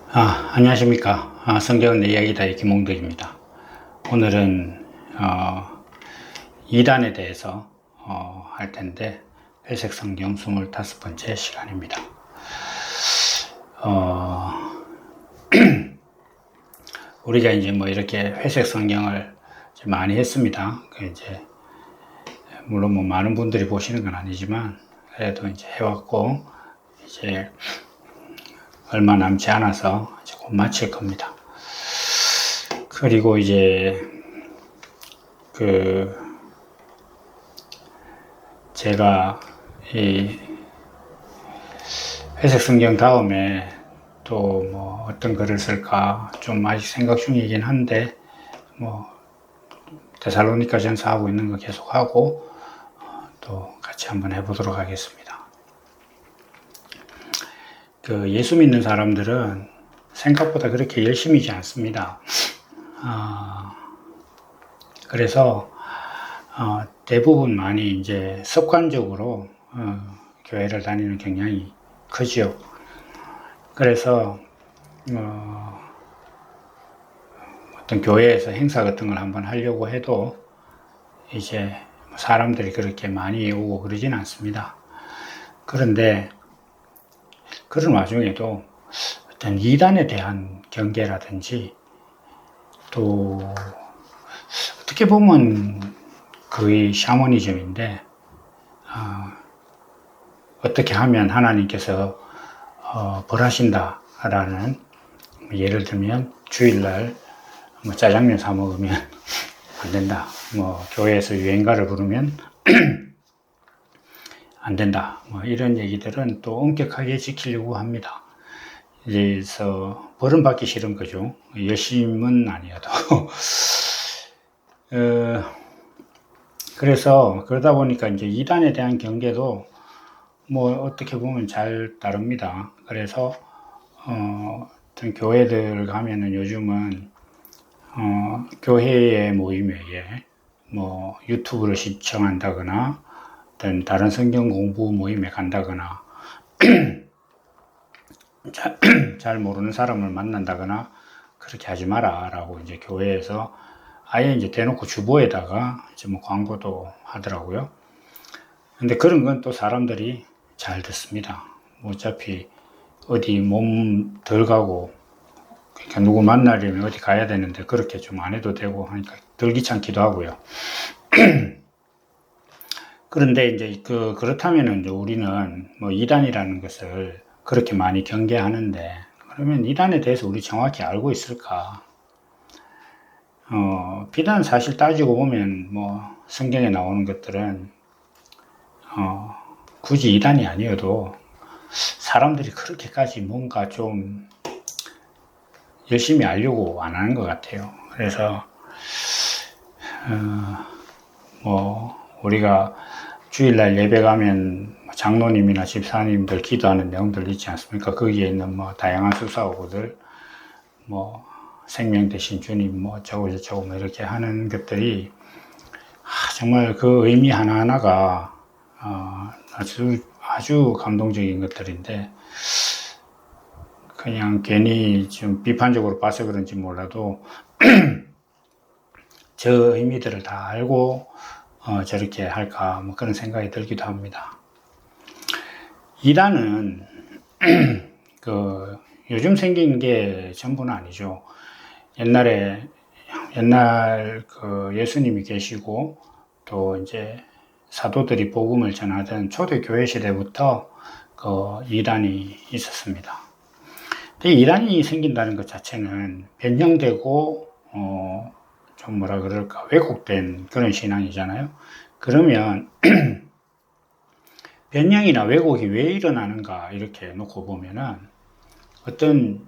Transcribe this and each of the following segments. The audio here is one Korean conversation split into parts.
안녕하십니까. 성경은 내 이야기다의 김홍덕입니다. 오늘은 이단에 대해서 할 텐데, 회색 성경 25번째 시간입니다. 우리가 이제 뭐 이렇게 회색 성경을 많이 했습니다. 물론 뭐 많은 분들이 보시는 건 아니지만, 그래도 이제 해왔고, 이제 얼마 남지 않아서 이제 곧 마칠 겁니다. 그리고 이제 제가 이 회색 성경 다음에 또 뭐 어떤 글을 쓸까 좀 아직 생각 중이긴 한데, 뭐 데살로니가 전서 하고 있는 거 계속 하고 또 같이 한번 해보도록 하겠습니다. 예수 믿는 사람들은 생각보다 그렇게 열심히지 않습니다. 그래서 대부분 많이 이제 습관적으로 교회를 다니는 경향이 크죠. 그래서 어떤 교회에서 행사 같은 걸 한번 하려고 해도 이제 사람들이 그렇게 많이 오고 그러진 않습니다. 그런데 그런 와중에도 어떤 이단에 대한 경계라든지, 또 어떻게 보면 거의 샤머니즘인데, 어떻게 하면 하나님께서 벌하신다 라는, 예를 들면 주일날 뭐 짜장면 사 먹으면 안 된다, 뭐 교회에서 유행가를 부르면 안 된다, 뭐 이런 얘기들은 또 엄격하게 지키려고 합니다. 그래서 벌은 받기 싫은 거죠. 열심은 아니어도. 그래서 그러다 보니까 이제 이단에 대한 경계도 뭐 어떻게 보면 잘 따릅니다. 그래서 어떤 교회들 가면은 요즘은 교회의 모임에 뭐 유튜브를 시청한다거나 어떤 다른 성경 공부 모임에 간다거나 잘 모르는 사람을 만난다거나 그렇게 하지 마라 라고 이제 교회에서 아예 이제 대놓고 주보에다가 이제 뭐 광고도 하더라고요. 근데 그런 건 또 사람들이 잘 듣습니다. 뭐 어차피 어디 몸 덜 가고, 그러니까 누구 만나려면 어디 가야 되는데 그렇게 좀 안 해도 되고 하니까 덜 귀찮기도 하고요. 그런데 이제 그렇다면은 이제 우리는 뭐 이단이라는 것을 그렇게 많이 경계하는데, 그러면 이단에 대해서 우리 정확히 알고 있을까? 비단 사실 따지고 보면 뭐 성경에 나오는 것들은 굳이 이단이 아니어도 사람들이 그렇게까지 뭔가 좀 열심히 알려고 안 하는 것 같아요. 그래서 뭐 우리가 주일날 예배 가면 장로님이나 집사님들 기도하는 내용들 있지 않습니까? 거기에 있는 뭐 다양한 수사오고들, 뭐 생명 대신 주님 뭐 저쩌고 뭐 이렇게 하는 것들이 정말 그 의미 하나하나가 아주 감동적인 것들인데, 그냥 괜히 좀 비판적으로 봐서 그런지 몰라도 저 의미들을 다 알고 저렇게 할까 뭐 그런 생각이 들기도 합니다. 이단은 요즘 생긴 게 전부는 아니죠. 옛날 예수님이 계시고 또 이제 사도들이 복음을 전하던 초대교회 시대부터 이단이 있었습니다. 근데 이단이 생긴다는 것 자체는 변형되고 좀 뭐라 그럴까, 왜곡된 그런 신앙이잖아요. 그러면 변형이나 왜곡이 왜 일어나는가 이렇게 놓고 보면은, 어떤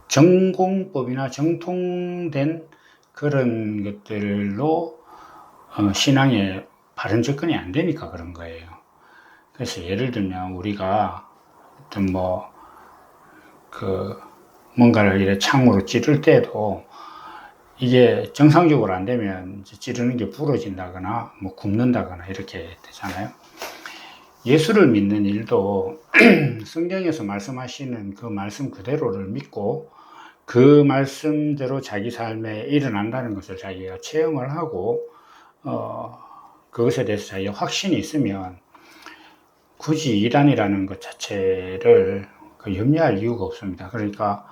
전공법이나 정통된 그런 것들로 신앙에 바른 접근이 안 되니까 그런 거예요. 그래서 예를 들면 우리가 어떤 뭔가를 이렇게 창으로 찌를 때도 이게 정상적으로 안 되면 찌르는 게 부러진다거나 뭐 굽는다거나 이렇게 되잖아요. 예수를 믿는 일도 성경에서 말씀하시는 그 말씀 그대로를 믿고 그 말씀대로 자기 삶에 일어난다는 것을 자기가 체험을 하고 그것에 대해서 자기가 확신이 있으면 굳이 이단이라는 것 자체를 염려할 이유가 없습니다. 그러니까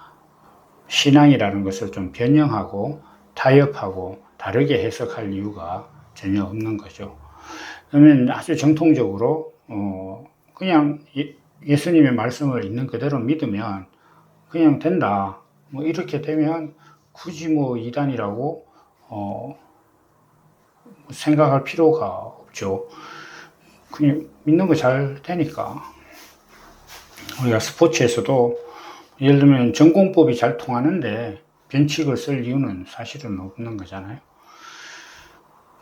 신앙이라는 것을 좀 변형하고 타협하고 다르게 해석할 이유가 전혀 없는 거죠. 그러면 아주 정통적으로 그냥 예수님의 말씀을 있는 그대로 믿으면 그냥 된다. 뭐 이렇게 되면 굳이 뭐 이단이라고 생각할 필요가 없죠. 그냥 믿는 거 잘 되니까. 우리가 스포츠에서도 예를 들면 전공법이 잘 통하는데 변칙을 쓸 이유는 사실은 없는 거잖아요.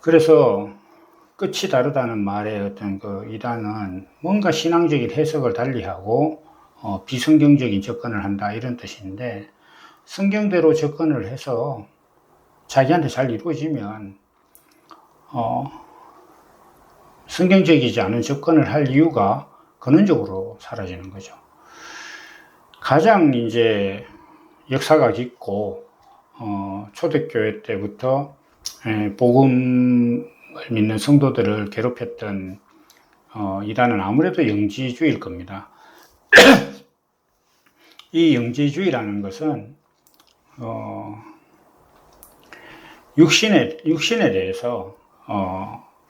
그래서 끝이 다르다는 말의 어떤 그 이단은 뭔가 신앙적인 해석을 달리하고 비성경적인 접근을 한다 이런 뜻인데, 성경대로 접근을 해서 자기한테 잘 이루어지면 성경적이지 않은 접근을 할 이유가 근원적으로 사라지는 거죠. 가장 이제 역사가 깊고 초대교회 때부터 복음을 믿는 성도들을 괴롭혔던 이단은 아무래도 영지주의일 겁니다. 이 영지주의라는 것은 육신에 대해서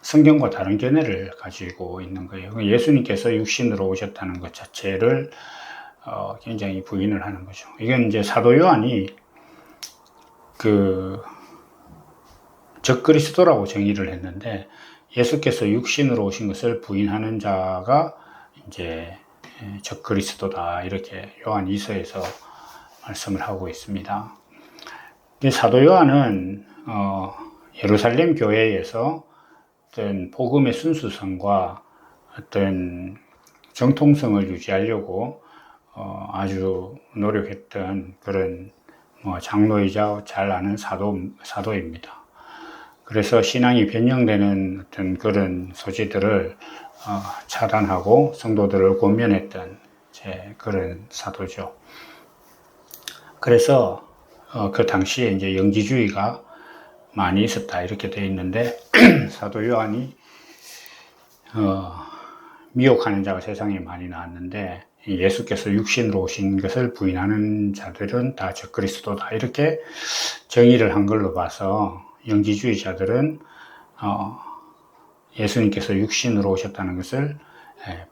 성경과 다른 견해를 가지고 있는 거예요. 예수님께서 육신으로 오셨다는 것 자체를 굉장히 부인을 하는 거죠. 이건 이제 사도 요한이 그 적그리스도라고 정의를 했는데, 예수께서 육신으로 오신 것을 부인하는 자가 이제 적그리스도다 이렇게 요한 2서에서 말씀을 하고 있습니다. 사도 요한은 예루살렘 교회에서 어떤 복음의 순수성과 어떤 정통성을 유지하려고 아주 노력했던 그런 장로이자 잘 아는 사도입니다. 그래서 신앙이 변형되는 어떤 그런 소지들을 차단하고 성도들을 권면했던 그런 사도죠. 그래서 그 당시에 이제 영지주의가 많이 있었다 이렇게 되어 있는데 사도 요한이 미혹하는 자가 세상에 많이 나왔는데 예수께서 육신으로 오신 것을 부인하는 자들은 다 적그리스도다 이렇게 정의를 한 걸로 봐서 영지주의자들은 예수님께서 육신으로 오셨다는 것을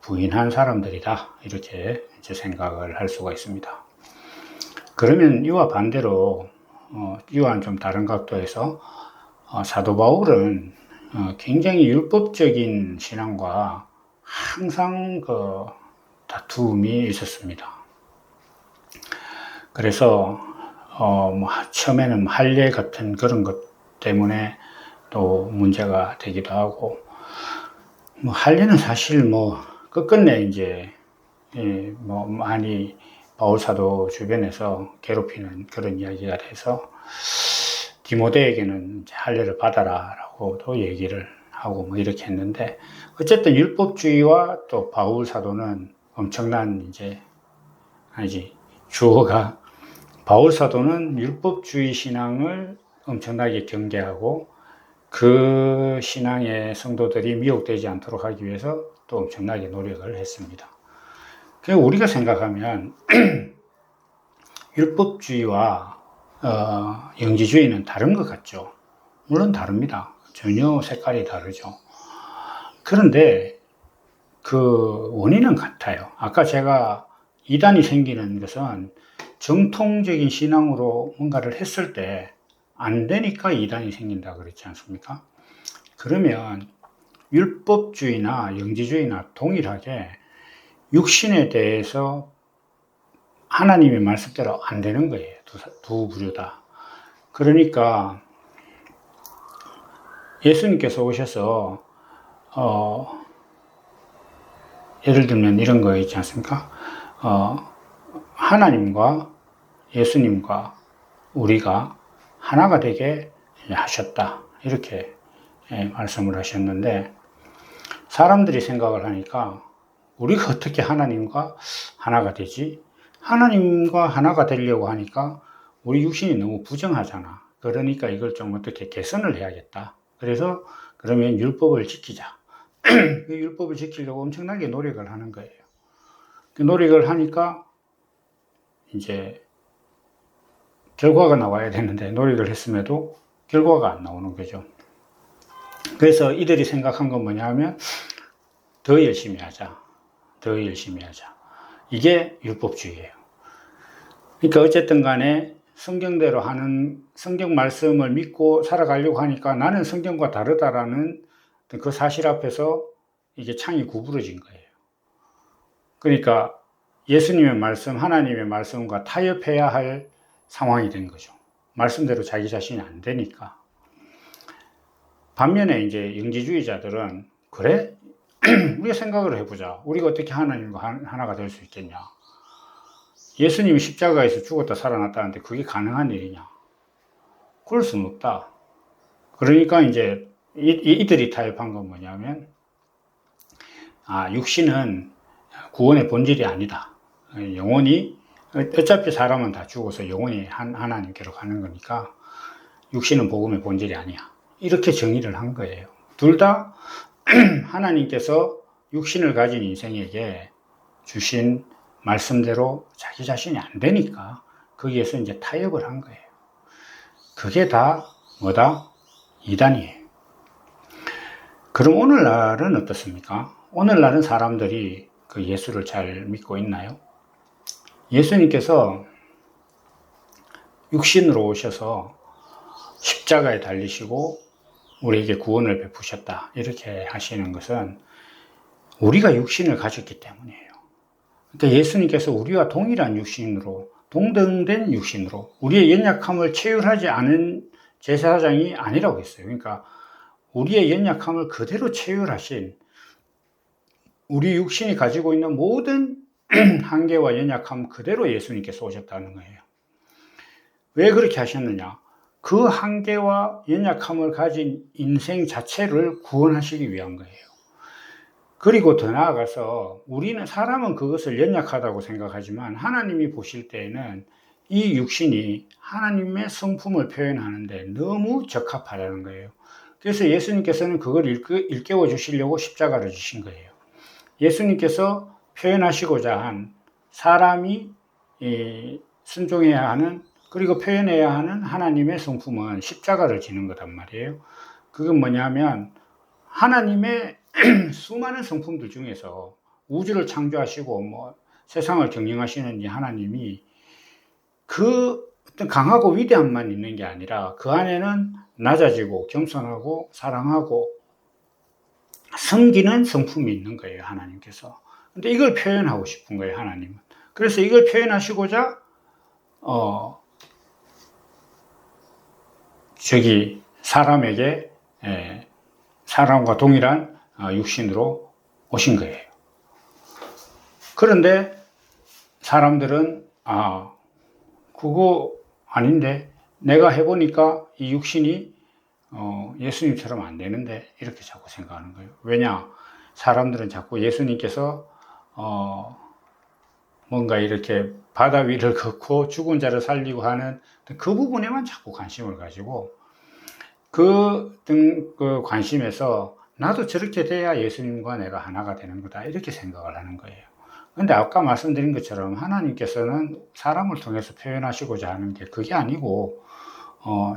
부인한 사람들이다 이렇게 이제 생각을 할 수가 있습니다. 그러면 이와 반대로 이와는 좀 다른 각도에서 사도 바울은 굉장히 율법적인 신앙과 항상 그 다툼이 있었습니다. 그래서 처음에는 할례 같은 그런 것 때문에 또 문제가 되기도 하고, 할례는 사실 끝끝내 이제 많이 바울 사도 주변에서 괴롭히는 그런 이야기가 돼서 디모데에게는 할례를 받아라라고도 얘기를 하고 이렇게 했는데, 어쨌든 율법주의와 또 바울 사도는 엄청난 주어가 바울 사도는 율법주의 신앙을 엄청나게 경계하고 그 신앙의 성도들이 미혹되지 않도록 하기 위해서 또 엄청나게 노력을 했습니다. 그래서 우리가 생각하면 율법주의와 영지주의는 다른 것 같죠. 물론 다릅니다. 전혀 색깔이 다르죠. 그런데 그 원인은 같아요. 아까 제가 이단이 생기는 것은 정통적인 신앙으로 뭔가를 했을 때 안 되니까 이단이 생긴다 그랬지 않습니까? 그러면 율법주의나 영지주의나 동일하게 육신에 대해서 하나님의 말씀대로 안 되는 거예요. 두 부류 다. 그러니까 예수님께서 오셔서 예를 들면 이런 거 있지 않습니까? 하나님과 예수님과 우리가 하나가 되게 하셨다 이렇게 말씀을 하셨는데, 사람들이 생각을 하니까 우리가 어떻게 하나님과 하나가 되지? 하나님과 하나가 되려고 하니까 우리 육신이 너무 부정하잖아. 그러니까 이걸 좀 어떻게 개선을 해야겠다. 그래서 그러면 율법을 지키자. 그 율법을 지키려고 엄청나게 노력을 하는 거예요. 그 노력을 하니까 이제 결과가 나와야 되는데 노력을 했음에도 결과가 안 나오는 거죠. 그래서 이들이 생각한 건 뭐냐 하면 더 열심히 하자. 더 열심히 하자. 이게 율법주의예요. 그러니까 어쨌든 간에 성경대로 하는 성경 말씀을 믿고 살아가려고 하니까 나는 성경과 다르다라는 그 사실 앞에서 이게 창이 구부러진 거예요. 그러니까 예수님의 말씀, 하나님의 말씀과 타협해야 할 상황이 된 거죠. 말씀대로 자기 자신이 안 되니까. 반면에 이제 영지주의자들은 그래? 우리가 생각을 해보자. 우리가 어떻게 하나님과 하나가 될 수 있겠냐? 예수님이 십자가에서 죽었다 살아났다는데 그게 가능한 일이냐? 그럴 수는 없다. 그러니까 이제 이들이 타협한 건 뭐냐면, 육신은 구원의 본질이 아니다. 영원히, 어차피 사람은 다 죽어서 영원히 하나님께로 가는 거니까 육신은 복음의 본질이 아니야. 이렇게 정의를 한 거예요. 둘 다 하나님께서 육신을 가진 인생에게 주신 말씀대로 자기 자신이 안 되니까 거기에서 이제 타협을 한 거예요. 그게 다 뭐다? 이단이에요. 그럼 오늘날은 어떻습니까? 오늘날은 사람들이 그 예수를 잘 믿고 있나요? 예수님께서 육신으로 오셔서 십자가에 달리시고 우리에게 구원을 베푸셨다. 이렇게 하시는 것은 우리가 육신을 가졌기 때문이에요. 그러니까 예수님께서 우리와 동일한 육신으로, 동등된 육신으로 우리의 연약함을 체휼하지 않은 제사장이 아니라고 했어요. 그러니까 우리의 연약함을 그대로 체휼하신, 우리 육신이 가지고 있는 모든 한계와 연약함 그대로 예수님께서 오셨다는 거예요. 왜 그렇게 하셨느냐? 그 한계와 연약함을 가진 인생 자체를 구원하시기 위한 거예요. 그리고 더 나아가서 우리는, 사람은 그것을 연약하다고 생각하지만 하나님이 보실 때에는 이 육신이 하나님의 성품을 표현하는데 너무 적합하다는 거예요. 그래서 예수님께서는 그걸 일깨워 주시려고 십자가를 주신 거예요. 예수님께서 표현하시고자 한 사람이 순종해야 하는, 그리고 표현해야 하는 하나님의 성품은 십자가를 지는 거단 말이에요. 그건 뭐냐면 하나님의 수많은 성품들 중에서 우주를 창조하시고 세상을 경영하시는 이 하나님이 그 어떤 강하고 위대함만 있는 게 아니라 그 안에는 낮아지고 겸손하고 사랑하고 섬기는 성품이 있는 거예요, 하나님께서. 근데 이걸 표현하고 싶은 거예요, 하나님은. 그래서 이걸 표현하시고자 사람에게 사람과 동일한 육신으로 오신 거예요. 그런데 사람들은 그거 아닌데, 내가 해보니까 이 육신이 예수님처럼 안 되는데, 이렇게 자꾸 생각하는 거예요. 왜냐? 사람들은 자꾸 예수님께서 뭔가 이렇게 바다 위를 걷고 죽은 자를 살리고 하는 그 부분에만 자꾸 관심을 가지고 그 관심에서 나도 저렇게 돼야 예수님과 내가 하나가 되는 거다, 이렇게 생각을 하는 거예요. 근데 아까 말씀드린 것처럼 하나님께서는 사람을 통해서 표현하시고자 하는 게 그게 아니고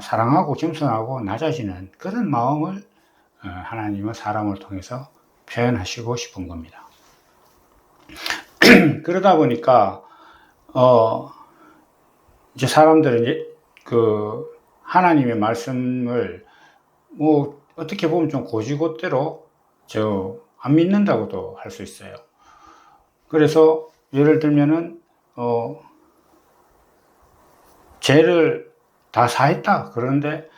사랑하고 겸손하고 낮아지는 그런 마음을 하나님은 사람을 통해서 표현하시고 싶은 겁니다. 그러다 보니까 이제 사람들은 그 하나님의 말씀을 어떻게 보면 좀 고지고대로 안 믿는다고도 할 수 있어요. 그래서 예를 들면은 죄를 다 사했다. 그런데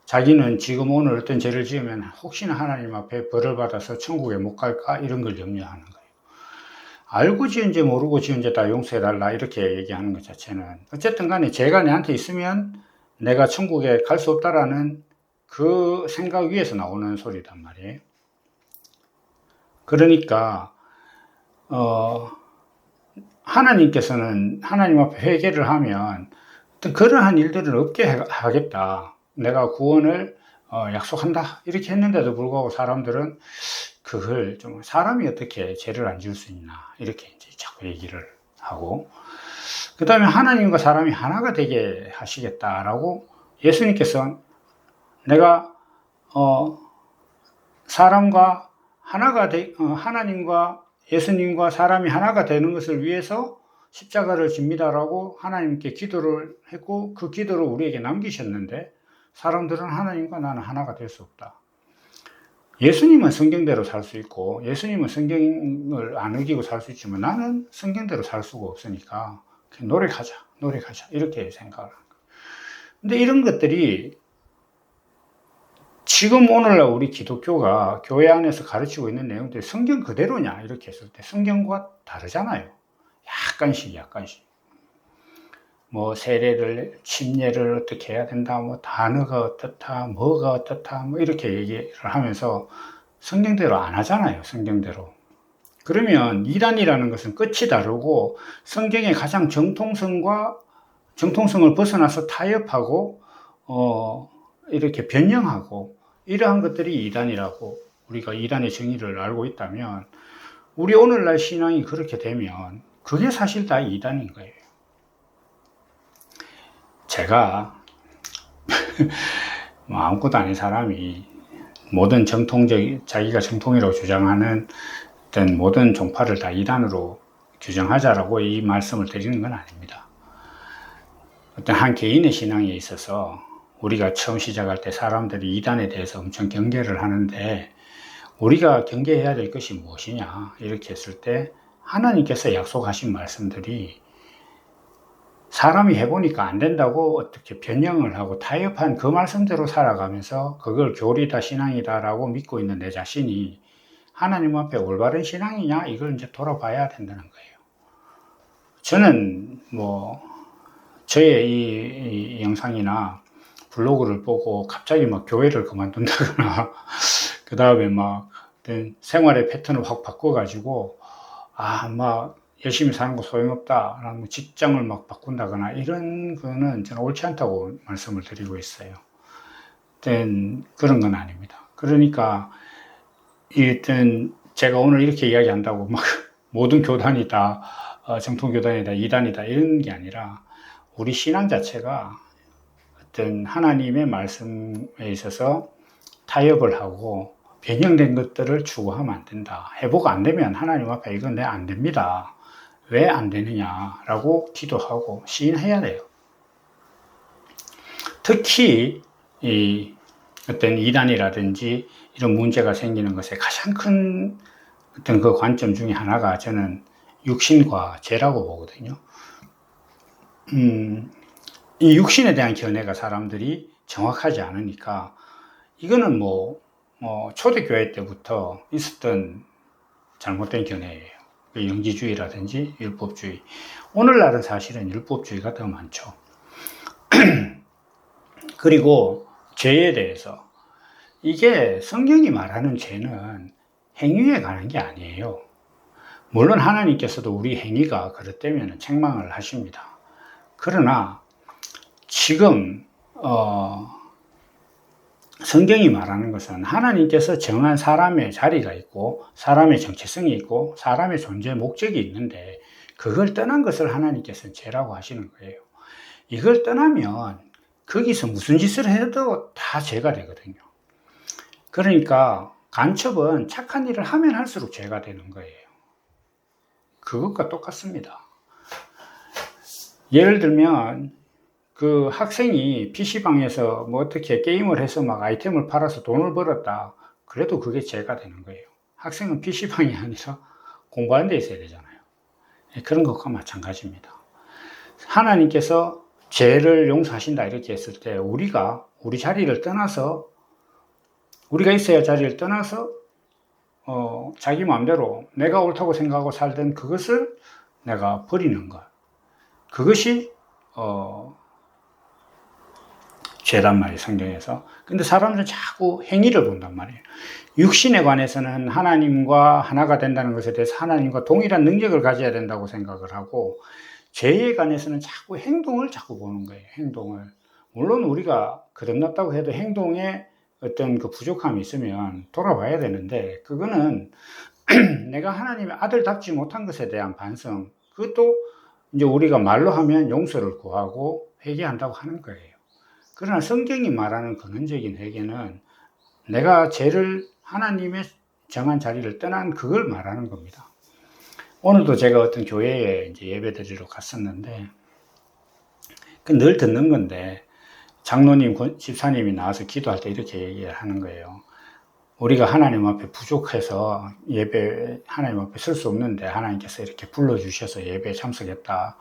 자기는 지금 오늘 어떤 죄를 지으면 혹시나 하나님 앞에 벌을 받아서 천국에 못 갈까, 이런 걸 염려하는 거예요. 알고 지은 죄 모르고 지은 죄 다 용서해달라, 이렇게 얘기하는 것 자체는 어쨌든 간에 죄가 내한테 있으면 내가 천국에 갈 수 없다라는 그 생각 위에서 나오는 소리단 말이에요. 그러니까 하나님께서는 하나님 앞에 회개를 하면 어떤 그러한 일들을 없게 하겠다. 내가 구원을 약속한다. 이렇게 했는데도 불구하고 사람들은 그걸 좀 사람이 어떻게 죄를 안 지을 수 있나. 이렇게 이제 자꾸 얘기를 하고. 그 다음에 하나님과 사람이 하나가 되게 하시겠다라고 예수님께서 내가, 사람과 하나가 하나님과 예수님과 사람이 하나가 되는 것을 위해서 십자가를 집니다라고 하나님께 기도를 했고 그 기도를 우리에게 남기셨는데 사람들은 하나님과 나는 하나가 될 수 없다. 예수님은 성경대로 살 수 있고 예수님은 성경을 안 어기고 살 수 있지만 나는 성경대로 살 수가 없으니까 노력하자 이렇게 생각을 합니다. 근데 이런 것들이 지금 오늘날 우리 기독교가 교회 안에서 가르치고 있는 내용들이 성경 그대로냐 이렇게 했을 때 성경과 다르잖아요. 약간씩 뭐 세례를 침례를 어떻게 해야 된다, 뭐 단어가 어떻다, 뭐가 어떻다, 뭐 이렇게 얘기를 하면서 성경대로 안 하잖아요. 성경대로. 그러면 이단이라는 것은 끝이 다르고 성경의 가장 정통성을 벗어나서 타협하고 이렇게 변형하고 이러한 것들이 이단이라고 우리가 이단의 정의를 알고 있다면 우리 오늘날 신앙이 그렇게 되면 그게 사실 다 이단인 거예요. 제가 뭐 아무것도 아닌 사람이 모든 자기가 정통이라고 주장하는 어떤 모든 종파를 다 이단으로 규정하자라고 이 말씀을 드리는 건 아닙니다. 어떤 한 개인의 신앙에 있어서 우리가 처음 시작할 때 사람들이 이단에 대해서 엄청 경계를 하는데 우리가 경계해야 될 것이 무엇이냐 이렇게 했을 때 하나님께서 약속하신 말씀들이 사람이 해보니까 안 된다고 어떻게 변형을 하고 타협한 그 말씀대로 살아가면서 그걸 교리다 신앙이다 라고 믿고 있는 내 자신이 하나님 앞에 올바른 신앙이냐 이걸 이제 돌아봐야 된다는 거예요. 저는 뭐 저의 이 영상이나 블로그를 보고 갑자기 막 교회를 그만둔다거나 그 다음에 막 생활의 패턴을 확 바꿔가지고 막 열심히 사는 거 소용없다 라는 직장을 막 바꾼다거나 이런 거는 저는 옳지 않다고 말씀을 드리고 있어요. 그런 건 아닙니다. 그러니까 제가 오늘 이렇게 이야기한다고 막 모든 교단이 다 정통교단이다 이단이다 이런 게 아니라 우리 신앙 자체가 어떤 하나님의 말씀에 있어서 타협을 하고 변형된 것들을 추구하면 안 된다. 회복 안 되면 하나님 앞에 이건 내 안 됩니다. 왜 안 되느냐라고 기도하고 시인해야 돼요. 특히 이 어떤 이단이라든지 이런 문제가 생기는 것에 가장 큰 어떤 그 관점 중에 하나가 저는 육신과 죄라고 보거든요. 이 육신에 대한 견해가 사람들이 정확하지 않으니까 이거는 초대교회 때부터 있었던 잘못된 견해예요. 영지주의라든지 율법주의. 오늘날은 사실은 율법주의가 더 많죠. 그리고 죄에 대해서 이게 성경이 말하는 죄는 행위에 관한 게 아니에요. 물론 하나님께서도 우리 행위가 그렇다면 책망을 하십니다. 그러나 지금 성경이 말하는 것은 하나님께서 정한 사람의 자리가 있고 사람의 정체성이 있고 사람의 존재 목적이 있는데 그걸 떠난 것을 하나님께서는 죄라고 하시는 거예요. 이걸 떠나면 거기서 무슨 짓을 해도 다 죄가 되거든요. 그러니까 간첩은 착한 일을 하면 할수록 죄가 되는 거예요. 그것과 똑같습니다. 예를 들면 그 학생이 PC방에서 뭐 어떻게 게임을 해서 막 아이템을 팔아서 돈을 벌었다. 그래도 그게 죄가 되는 거예요. 학생은 PC방이 아니라 공부하는 데 있어야 되잖아요. 그런 것과 마찬가지입니다. 하나님께서 죄를 용서하신다 이렇게 했을 때 우리가 우리 자리를 떠나서 우리가 있어야 할 자리를 떠나서 자기 마음대로 내가 옳다고 생각하고 살던 그것을 내가 버리는 것. 그것이 죄단 말이에요, 성경에서. 근데 사람들은 자꾸 행위를 본단 말이에요. 육신에 관해서는 하나님과 하나가 된다는 것에 대해서 하나님과 동일한 능력을 가져야 된다고 생각을 하고, 죄에 관해서는 자꾸 행동을 자꾸 보는 거예요. 행동을. 물론 우리가 거듭났다고 해도 행동에 어떤 그 부족함이 있으면 돌아봐야 되는데, 그거는 내가 하나님의 아들답지 못한 것에 대한 반성, 그것도 이제 우리가 말로 하면 용서를 구하고 회개한다고 하는 거예요. 그러나 성경이 말하는 근원적인 회개는 내가 죄를 하나님의 정한 자리를 떠난 그걸 말하는 겁니다. 오늘도 제가 어떤 교회에 이제 예배 드리러 갔었는데, 늘 듣는 건데, 장로님, 집사님이 나와서 기도할 때 이렇게 얘기를 하는 거예요. 우리가 하나님 앞에 부족해서 예배, 하나님 앞에 설 수 없는데 하나님께서 이렇게 불러주셔서 예배에 참석했다.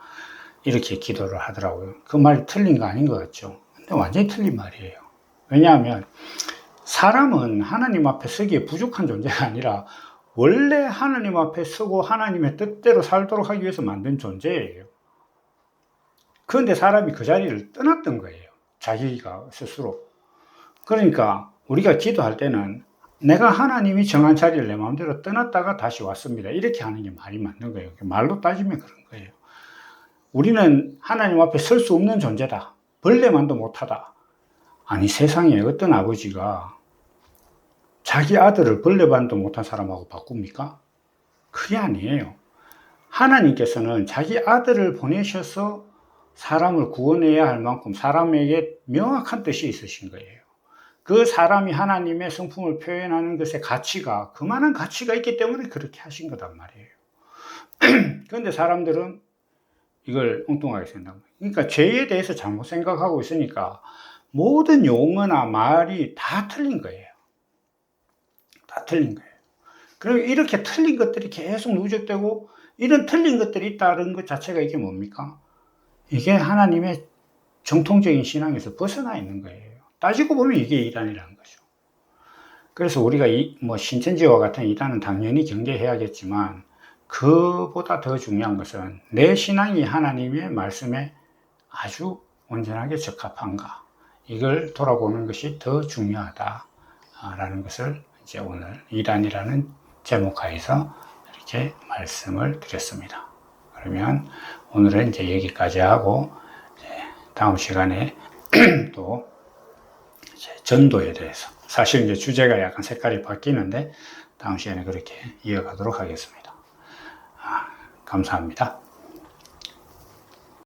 이렇게 기도를 하더라고요. 그 말이 틀린 거 아닌 것 같죠? 근데 완전히 틀린 말이에요. 왜냐하면 사람은 하나님 앞에 서기에 부족한 존재가 아니라 원래 하나님 앞에 서고 하나님의 뜻대로 살도록 하기 위해서 만든 존재예요. 그런데 사람이 그 자리를 떠났던 거예요. 자기가 스스로. 그러니까 우리가 기도할 때는 내가 하나님이 정한 자리를 내 마음대로 떠났다가 다시 왔습니다. 이렇게 하는 게 말이 맞는 거예요. 말로 따지면 그런 거예요. 우리는 하나님 앞에 설 수 없는 존재다. 벌레만도 못하다. 아니, 세상에 어떤 아버지가 자기 아들을 벌레만도 못한 사람하고 바꿉니까? 그게 아니에요. 하나님께서는 자기 아들을 보내셔서 사람을 구원해야 할 만큼 사람에게 명확한 뜻이 있으신 거예요. 그 사람이 하나님의 성품을 표현하는 것의 가치가, 그만한 가치가 있기 때문에 그렇게 하신 거단 말이에요. 그런데 사람들은 이걸 엉뚱하게 생각합니다. 그러니까 죄에 대해서 잘못 생각하고 있으니까 모든 용어나 말이 다 틀린 거예요. 다 틀린 거예요. 그리고 이렇게 틀린 것들이 계속 누적되고, 이런 틀린 것들이 있다는 것 자체가 이게 뭡니까? 이게 하나님의 정통적인 신앙에서 벗어나 있는 거예요. 따지고 보면 이게 이단이라는 거죠. 그래서 우리가 신천지와 같은 이단은 당연히 경계해야겠지만, 그보다 더 중요한 것은 내 신앙이 하나님의 말씀에 아주 온전하게 적합한가, 이걸 돌아보는 것이 더 중요하다라는 것을 이제 오늘 이단이라는 제목하에서 이렇게 말씀을 드렸습니다. 그러면 오늘은 이제 여기까지 하고, 다음 시간에 또 전도에 대해서, 사실 이제 주제가 약간 색깔이 바뀌는데 다음 시간에 그렇게 이어가도록 하겠습니다. 감사합니다.